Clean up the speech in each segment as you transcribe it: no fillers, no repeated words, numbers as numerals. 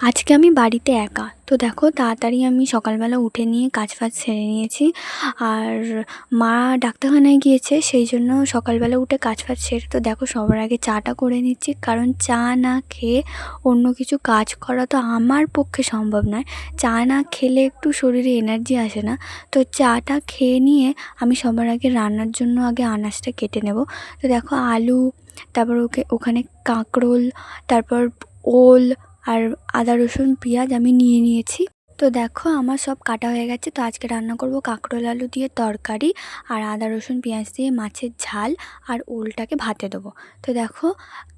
আজকে আমি বাড়িতে একা। তো দেখো তাড়াতাড়ি আমি সকালবেলা উঠে নিয়ে কাজ ফাজ সেরে নিয়েছি। আর মা ডাক্তারখানায় গিয়েছে, সেই জন্য সকালবেলা উঠে কাজ ফাজ সেরে তো দেখো সবার আগে চাটা করে নিচ্ছি, কারণ চা না খেয়ে অন্য কিছু কাজ করা তো আমার পক্ষে সম্ভব নয়। চা না খেলে একটু শরীরে এনার্জি আসে না। তো চাটা খেয়ে নিয়ে আমি সবার আগে রান্নার জন্য আগে আনাজটা কেটে নেব। তো দেখো আলু, তারপর ওখানে কাঁকরোল, তারপর ওল আর আদা রসুন পেঁয়াজ আমি নিয়ে নিয়েছি। তো দেখো আমার সব কাটা হয়ে গেছে। তো আজকে রান্না করব কাঁকরোল আলু দিয়ে তরকারি, আর আদা রসুন পেঁয়াজ দিয়ে মাছের ঝাল, আর ওলটাকে ভাতে দেবো। তো দেখো,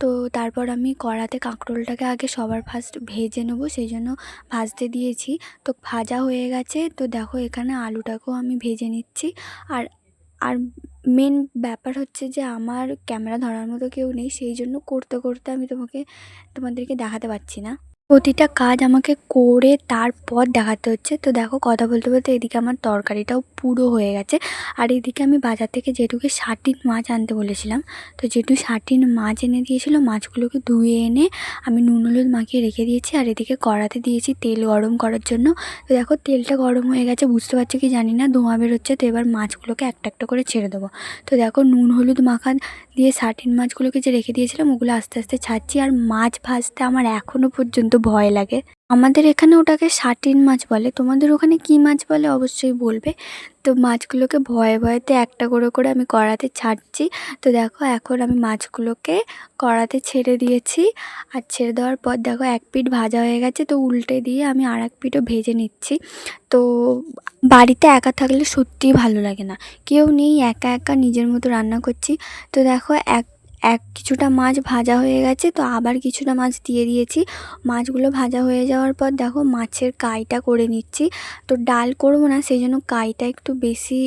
তো তারপর আমি কড়াতে কাঁকরোলটাকে আগে সবার ফার্স্ট ভেজে নেবো, সেই জন্য ভাজতে দিয়েছি। তো ভাজা হয়ে গেছে। তো দেখো এখানে আলুটাকেও আমি ভেজে নিচ্ছি। আর আর মেন ব্যাপার হচ্ছে যে আমার ক্যামেরা ধরার মতো কেউ নেই, সেই জন্য করতে করতে আমি তোমাদেরকে দেখাতে পারছি না। প্রতিটা কাজ আমাকে করে তারপর দেখাতে হচ্ছে। তো দেখো কথা বলতে বলতে এদিকে আমার তরকারিটাও পুরো হয়ে গেছে। আর এদিকে আমি বাজার থেকে জেঠুকে সাটিন মাছ আনতে বলেছিলাম। তো জেঠু সাটিন মাছ এনে দিয়েছিল, মাছগুলোকে ধুয়ে এনে আমি নুন হলুদ মাখিয়ে রেখে দিয়েছি। আর এদিকে কড়াতে দিয়েছি তেল গরম করার জন্য। তো দেখো তেলটা গরম হয়ে গেছে, বুঝতে পারছো কি জানি না, ধোঁয়া বেরোচ্ছে। তো এবার মাছগুলোকে একটা একটা করে ছেড়ে দেবো। তো দেখো নুন হলুদ মাখা দিয়ে সাটিন মাছগুলোকে যে রেখে দিয়েছিলাম ওগুলো আস্তে আস্তে ছাড়ছি। আর মাছ ভাজতে আমার এখনও পর্যন্ত ভয় লাগে। আমাদের এখানে ওটাকে সাটিন মাছ বলে, তোমাদের ওখানে কী মাছ বলে অবশ্যই বলবে। তো মাছগুলোকে ভয়ে ভয়েতে একটা করে করে আমি কড়াতে ছাড়ছি। তো দেখো এখন আমি মাছগুলোকে কড়াতে ছেড়ে দিয়েছি। আর ছেড়ে দেওয়ার পর দেখো এক পিঠ ভাজা হয়ে গেছে, তো উল্টে দিয়ে আমি আর এক পিঠও ভেজে নিচ্ছি। তো বাড়িতে একা থাকলে সত্যিই ভালো লাগে না, কেউ নেই, একা একা নিজের মতো রান্না করছি। তো দেখো এক এক কিছুটা মাছ ভাজা হয়ে গেছে, তো আবার কিছুটা মাছ দিয়ে দিয়েছি। মাছগুলো ভাজা হয়ে যাওয়ার পর দেখো মাছের কাইটা করে নিচ্ছি। তো ডাল করবো না, সেই জন্য কাইটা একটু বেশি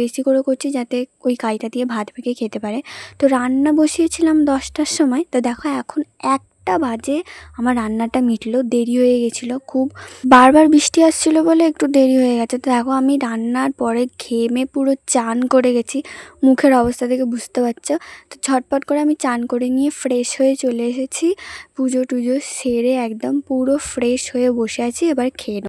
বেশি করে করছি, যাতে ওই কাইটা দিয়ে ভাত মেখে খেতে পারে। তো রান্না বসিয়েছিলাম 10টার সময়। তো দেখো এখন 1টা বাজে আমার রান্নাটা মিটলো, দেরি হয়ে গেছিলো খুব। বারবার বৃষ্টি আসছিলো বলে একটু দেরি হয়ে গেছে। তো দেখো আমি রান্নার পরে ঘেমে পুরো চান করে গেছি, মুখের অবস্থা থেকে বুঝতে পারছো। তো ঝটপট করে আমি চান করে নিয়ে ফ্রেশ হয়ে চলে এসেছি, পুজো টুজো সেরে একদম পুরো ফ্রেশ হয়ে বসে আছি, এবার খেয়ে নেবো।